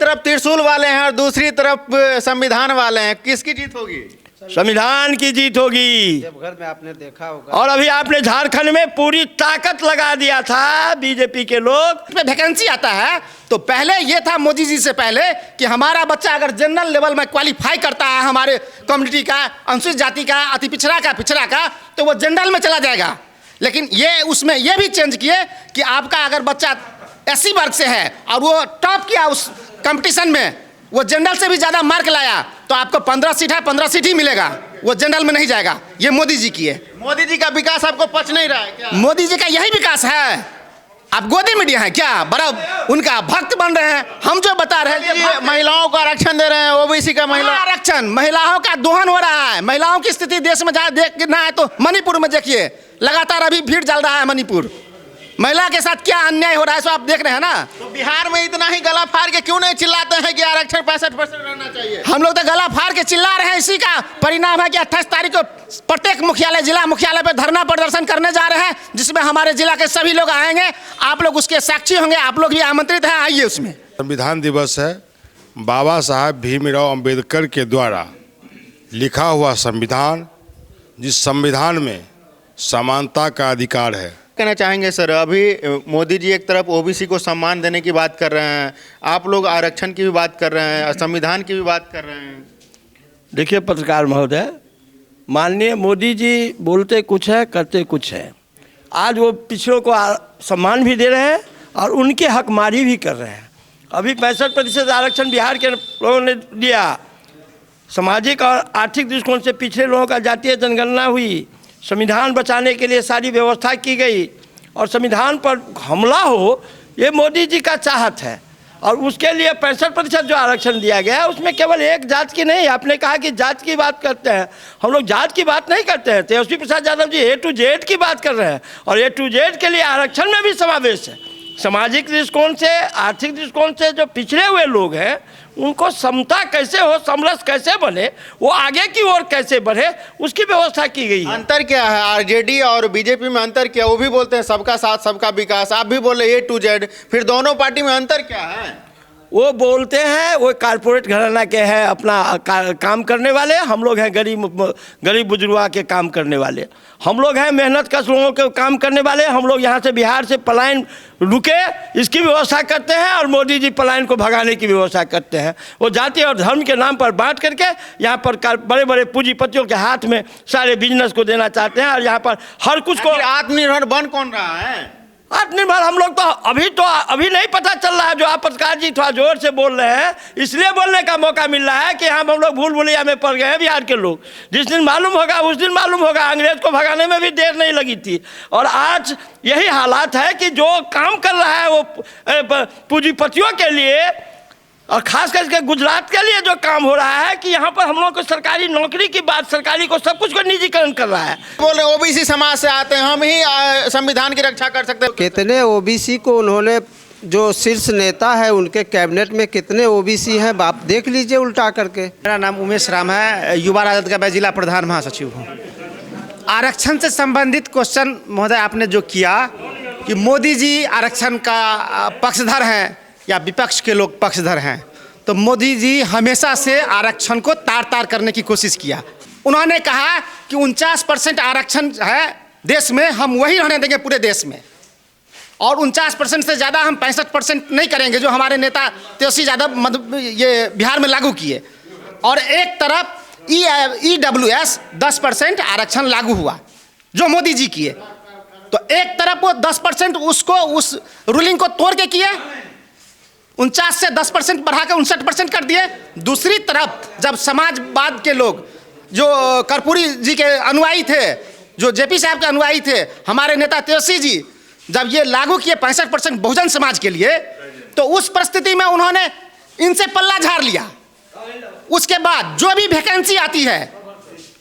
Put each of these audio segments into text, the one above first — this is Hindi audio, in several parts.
तरफ त्रिशूल वाले हैं और दूसरी तरफ संविधान वाले हैं, किसकी जीत होगी? संविधान की जीत होगी। देवघर में आपने देखा होगा, और अभी आपने झारखंड में पूरी ताकत लगा दिया था बीजेपी के लोग। वैकेंसी आता है तो पहले ये था मोदी जी से पहले कि हमारा बच्चा अगर जनरल लेवल में क्वालिफाई करता है, हमारे कम्युनिटी का, अनुसूचित जाति का, अति पिछड़ा का, तो वो जनरल में चला जाएगा। लेकिन ये उसमें ये भी चेंज किए कि आपका अगर बच्चा एससी वर्ग से है और वो टॉप किया उस कंपटीशन में, वो जनरल से भी ज़्यादा मार्क लाया, तो आपको 15 सीट है, 15 सीट ही मिलेगा, वो जनरल में नहीं जाएगा। ये मोदी जी की है। मोदी जी का विकास आपको पच नहीं रहा है क्या? मोदी जी का यही विकास है। आप गोदी मीडिया है क्या? बड़ा उनका भक्त बन रहे हैं। हम जो बता रहे हैं ये महिलाओं को आरक्षण दे रहे हैं, ओबीसी का महिला आरक्षण, महिलाओं का दोहन हो रहा है। महिलाओं की स्थिति देश में देखना है तो मणिपुर में देखिए, लगातार अभी भीड़ चल रहा है मणिपुर। महिला के साथ क्या अन्याय हो रहा है सो आप देख रहे हैं ना। तो बिहार में इतना ही गला फाड़ के क्यों नहीं चिल्लाते हैं कि आरक्षण 65% रहना चाहिए? हम लोग तो गला फाड़ के चिल्ला रहे हैं। इसी का परिणाम है कि 28 तारीख को प्रत्येक मुख्यालय, जिला मुख्यालय पे धरना प्रदर्शन करने जा रहे हैं, जिसमें हमारे जिला के सभी लोग आएंगे। आप लोग उसके साक्षी होंगे, आप लोग भी आमंत्रित हैं, आइए उसमें। संविधान दिवस है। बाबा साहब भीमराव अंबेडकर के द्वारा लिखा हुआ संविधान, जिस संविधान में समानता का अधिकार है। कहना चाहेंगे सर, अभी मोदी जी एक तरफ ओबीसी को सम्मान देने की बात कर रहे हैं, आप लोग आरक्षण की भी बात कर रहे हैं, संविधान की भी बात कर रहे हैं। देखिए पत्रकार महोदय, माननीय मोदी जी बोलते कुछ है, करते कुछ है। आज वो पिछड़ों को सम्मान भी दे रहे हैं और उनके हकमारी भी कर रहे हैं। अभी 65% आरक्षण बिहार के लोगों ने दिया। सामाजिक और आर्थिक दृष्टिकोण से पिछड़े लोगों का जातीय जनगणना हुई, संविधान बचाने के लिए सारी व्यवस्था की गई और संविधान पर हमला हो, ये मोदी जी का चाहत है। और उसके लिए 65% जो आरक्षण दिया गया है उसमें केवल एक जात की नहीं, आपने कहा कि जात की बात करते हैं, हम लोग जात की बात नहीं करते हैं। Tejashwi Prasad Yadav ji A to Z की बात कर रहे हैं और A to Z के लिए आरक्षण में भी समावेश है। सामाजिक दृष्टिकोण से, आर्थिक दृष्टिकोण से जो पिछड़े हुए लोग हैं उनको समता कैसे हो, समरस कैसे बने, वो आगे की ओर कैसे बढ़े, उसकी व्यवस्था की गई है। अंतर क्या है आरजेडी और बीजेपी में? अंतर क्या? वो भी बोलते हैं सबका साथ सबका विकास, आप भी बोले A to Z, फिर दोनों पार्टी में अंतर क्या है? वो बोलते हैं वो कारपोरेट घराना के हैं, अपना काम करने वाले, हम लोग हैं गरीब बुजुर्गों के काम करने वाले, हम लोग हैं मेहनत कश लोगों के काम करने वाले। हम लोग यहाँ से बिहार से पलायन रुके इसकी व्यवस्था करते हैं और मोदी जी पलायन को भगाने की व्यवस्था करते हैं। वो जाति और धर्म के नाम पर बांट करके यहाँ पर बड़े बड़े पूंजीपतियों के हाथ में सारे बिजनेस को देना चाहते हैं और यहाँ पर हर कुछ को। आत्मनिर्भर बन कौन रहा है? आत्मनिर्भर हम लोग तो अभी नहीं पता चल रहा है। जो आप पत्रकार जी थोड़ा जोर से बोल रहे हैं, इसलिए बोलने का मौका मिल रहा है कि हम लोग भूल भुलैया में पड़ गए हैं बिहार के लोग। जिस दिन मालूम होगा उस दिन मालूम होगा। अंग्रेज को भगाने में भी देर नहीं लगी थी और आज यही हालात है कि जो काम कर रहा है वो पूंजीपतियों के लिए और खास करके गुजरात के लिए जो काम हो रहा है कि यहाँ पर हम लोग को सरकारी नौकरी की बात, सरकारी को सब कुछ को निजीकरण कर रहा है। बोल रहे ओबीसी समाज से आते हैं, हम ही संविधान की रक्षा कर सकते हैं। कितने ओबीसी को उन्होंने, जो शीर्ष नेता है उनके कैबिनेट में कितने ओबीसी हैं, आप देख लीजिए उल्टा करके। मेरा नाम उमेश राम है, युवा राजद का मैं जिला प्रधान महासचिव हूँ। आरक्षण से संबंधित क्वेश्चन महोदय आपने जो किया कि मोदी जी आरक्षण का पक्षधर हैं या विपक्ष के लोग पक्षधर हैं, तो मोदी जी हमेशा से आरक्षण को तार तार करने की कोशिश किया। उन्होंने कहा कि 49% आरक्षण है देश में, हम वही रहने देंगे पूरे देश में, और 49% से ज़्यादा हम 65% नहीं करेंगे जो हमारे नेता तेजस्वी यादव ये बिहार में लागू किए। और एक तरफ EWS 10% आरक्षण लागू हुआ जो मोदी जी किए, तो एक तरफ वो 10% उसको उस रूलिंग को तोड़ के किए, 49 से 10% बढ़ा के 59% कर दिए। दूसरी तरफ जब समाजवाद के लोग जो कर्पूरी जी के अनुयायी थे, जो जेपी साहब के अनुयायी थे, हमारे नेता तेजस्वी जी जब ये लागू किए 65% बहुजन समाज के लिए, तो उस परिस्थिति में उन्होंने इनसे पल्ला झाड़ लिया। उसके बाद जो भी वैकेंसी आती है,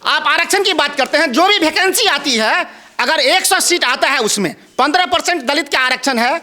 आप आरक्षण की बात करते हैं, जो भी वैकेंसी आती है अगर 100 सीट आता है उसमें 15% दलित के आरक्षण है।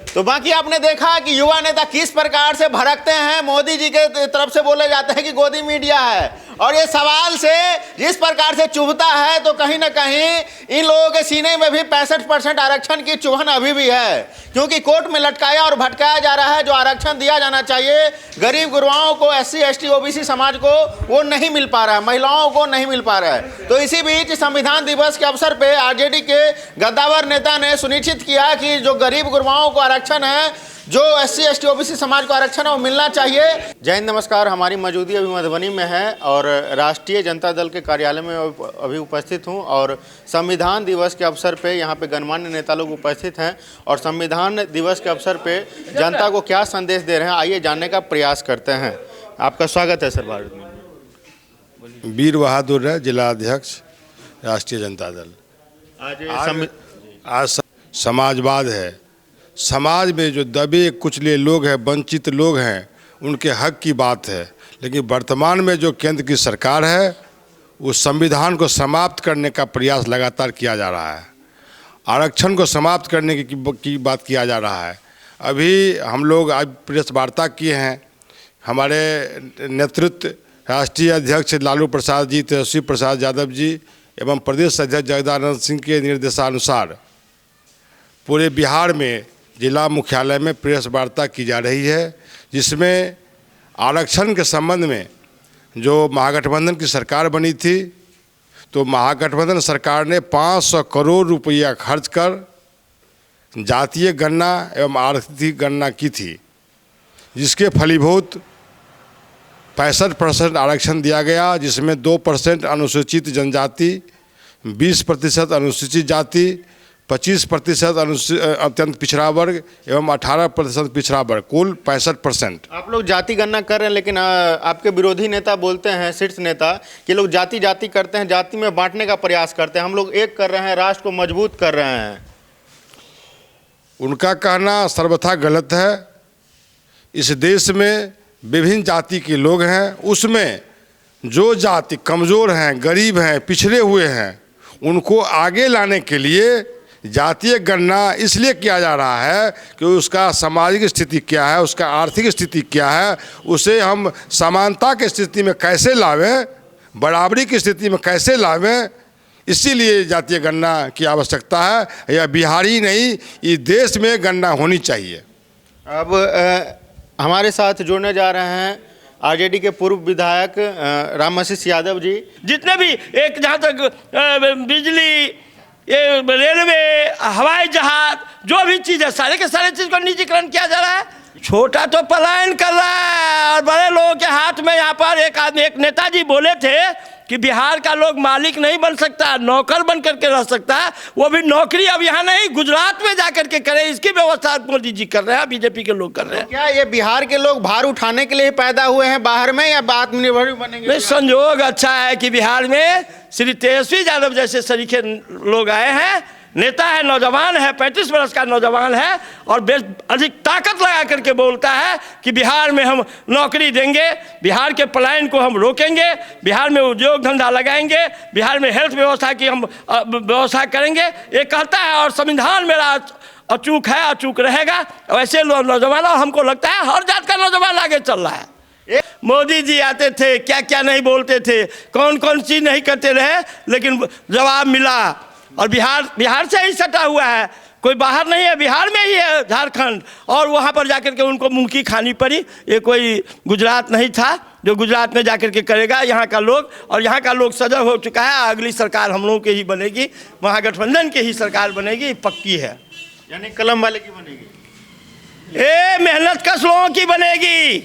तो बाकी आपने देखा कि युवा नेता किस प्रकार से भड़कते हैं। मोदी जी के तरफ से बोले जाते हैं कि गोदी मीडिया है और ये सवाल से जिस प्रकार से चुभता है तो कहीं ना कहीं इन लोगों के सीने में भी 65% आरक्षण की चुभन अभी भी है, क्योंकि कोर्ट में लटकाया और भटकाया जा रहा है। जो आरक्षण दिया जाना चाहिए गरीब गुरबाओं को, SC ST OBC समाज को, वो नहीं मिल पा रहा है, महिलाओं को नहीं मिल पा रहा है। तो इसी बीच संविधान दिवस के अवसर पे RJD के गद्दावर नेता ने सुनिश्चित किया कि जो गरीब गुरबाओं को आरक्षण है, जो SC ST OBC समाज को आरक्षण है, वो मिलना चाहिए। जय हिंद, नमस्कार। हमारी मौजूदगी अभी मधुबनी में है और राष्ट्रीय जनता दल के कार्यालय में अभी उपस्थित हूं और संविधान दिवस के अवसर पे यहाँ पे गणमान्य नेता लोग उपस्थित हैं और संविधान दिवस के अवसर पे जनता को क्या संदेश दे रहे हैं, आइए जानने का प्रयास करते हैं। आपका स्वागत है सर। भारत में वीर बहादुर है, जिला अध्यक्ष, राष्ट्रीय जनता दल। आज समाजवाद है। समाज में जो दबे कुचले लोग हैं, वंचित लोग हैं, उनके हक की बात है। लेकिन वर्तमान में जो केंद्र की सरकार है, उस संविधान को समाप्त करने का प्रयास लगातार किया जा रहा है। आरक्षण को समाप्त करने की बात किया जा रहा है। अभी हम लोग आज प्रेस वार्ता किए हैं। हमारे नेतृत्व राष्ट्रीय अध्यक्ष लालू प्रसाद जी, तेजस्वी प्रसाद यादव जी एवं प्रदेश अध्यक्ष जगदानंद सिंह के निर्देशानुसार पूरे बिहार में जिला मुख्यालय में प्रेस वार्ता की जा रही है, जिसमें आरक्षण के संबंध में जो महागठबंधन की सरकार बनी थी, तो महागठबंधन सरकार ने 500 करोड़ रुपया खर्च कर जातीय गणना एवं आर्थिक गणना की थी, जिसके फलीभूत 65% आरक्षण दिया गया, जिसमें 2% अनुसूचित जनजाति, 20% अनुसूचित जाति, 25% अत्यंत पिछड़ा वर्ग एवं 18% पिछड़ा वर्ग, कुल 65%। आप लोग जाति गणना कर रहे हैं, लेकिन आपके विरोधी नेता बोलते हैं, शीर्ष नेता, कि लोग जाति जाति करते हैं, जाति में बांटने का प्रयास करते हैं, हम लोग एक कर रहे हैं, राष्ट्र को मजबूत कर रहे हैं। उनका कहना सर्वथा गलत है। इस देश में विभिन्न जाति के लोग हैं, उसमें जो जाति कमज़ोर हैं, गरीब हैं, पिछड़े हुए हैं, उनको आगे लाने के लिए जातीय गणना इसलिए किया जा रहा है कि उसका सामाजिक स्थिति क्या है, उसका आर्थिक स्थिति क्या है, उसे हम समानता की स्थिति में कैसे लावें, बराबरी की स्थिति में कैसे लावें, इसीलिए जातीय गणना की आवश्यकता है। यह बिहारी नहीं, इस देश में गणना होनी चाहिए। अब हमारे साथ जुड़ने जा रहे हैं RJD के पूर्व विधायक रामाशीष यादव जी। जितने भी एक जहाँ तक बिजली, ये रेलवे, हवाई जहाज, जो भी चीज़ है, सारे के सारे चीज़ को निजीकरण किया जा रहा है। छोटा तो पलायन कर रहा है और बड़े लोगों के हाथ में। यहाँ पर एक नेताजी बोले थे कि बिहार का लोग मालिक नहीं बन सकता, नौकर बन करके रह सकता है। वो भी नौकरी अब यहाँ नहीं, गुजरात में जा करके करे, इसकी व्यवस्था मोदी जी कर रहे हैं, BJP के लोग कर रहे हैं। क्या ये बिहार के लोग भार उठाने के लिए पैदा हुए हैं बाहर में, या आत्मनिर्भर बनेंगे? नहीं, संयोग अच्छा है कि बिहार में श्री तेजस्वी यादव जैसे सरीखे लोग आए हैं, नेता है, नौजवान है, 35 वर्ष का नौजवान है और अधिक ताकत लगा करके बोलता है कि बिहार में हम नौकरी देंगे, बिहार के पलायन को हम रोकेंगे, बिहार में उद्योग धंधा लगाएंगे, बिहार में हेल्थ व्यवस्था की हम व्यवस्था करेंगे, ये कहता है। और संविधान मेरा अचूक है, अचूक रहेगा। वैसे नौजवान, और हमको लगता है हर जात का नौजवान आगे चल रहा है। मोदी जी आते थे, क्या क्या नहीं बोलते थे, कौन कौन चीज़ नहीं करते रहे, लेकिन जवाब मिला। और बिहार से ही सटा हुआ है, कोई बाहर नहीं है, बिहार में ही है, झारखंड, और वहाँ पर जाकर के उनको मुँह की खानी पड़ी। ये कोई गुजरात नहीं था जो गुजरात में जाकर के करेगा यहाँ का लोग। और यहाँ का लोग सजग हो चुका है, अगली सरकार हम लोगों की ही बनेगी, महागठबंधन की ही सरकार बनेगी, पक्की है। यानी कलम वाले की बनेगी, ये मेहनत कश लोगों की बनेगी,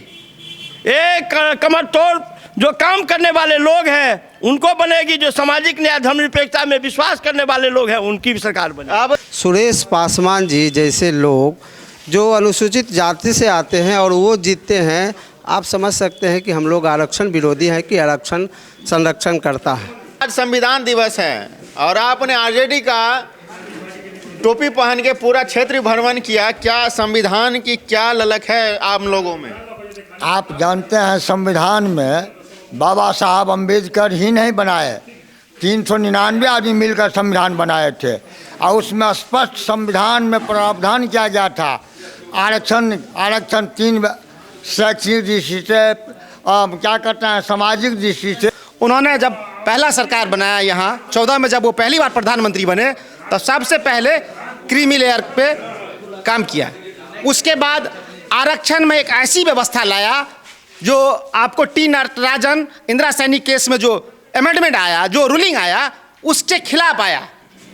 ये कमर तोड़ जो काम करने वाले लोग हैं उनको बनेगी, जो सामाजिक न्याय धर्मनिरपेक्षता में विश्वास करने वाले लोग हैं उनकी भी सरकार बनेगी। अब सुरेश पासवान जी जैसे लोग जो अनुसूचित जाति से आते हैं और वो जीतते हैं, आप समझ सकते हैं कि हम लोग आरक्षण विरोधी हैं कि आरक्षण संरक्षण करता है। आज संविधान दिवस है और आपने RJD का टोपी पहन के पूरा क्षेत्र भ्रमण किया। क्या संविधान की क्या ललक है आम लोगों में? आप जानते हैं संविधान में बाबा साहब अम्बेडकर ही नहीं बनाए, 399 आदमी मिलकर संविधान बनाए थे और उसमें स्पष्ट संविधान में प्रावधान किया गया था आरक्षण 3 शैक्षणिक दृष्टि से, क्या कहते हैं, सामाजिक दृष्टि से, उन्होंने जब पहला सरकार बनाया यहाँ 14 में, जब वो पहली बार प्रधानमंत्री बने, तब सबसे पहले क्रीमी लेयर पे काम किया। उसके बाद आरक्षण में एक ऐसी व्यवस्था लाया जो आपको टी नटराजन इंदिरा सैनी केस में जो अमेंडमेंट आया, जो रूलिंग आया, उसके खिलाफ आया।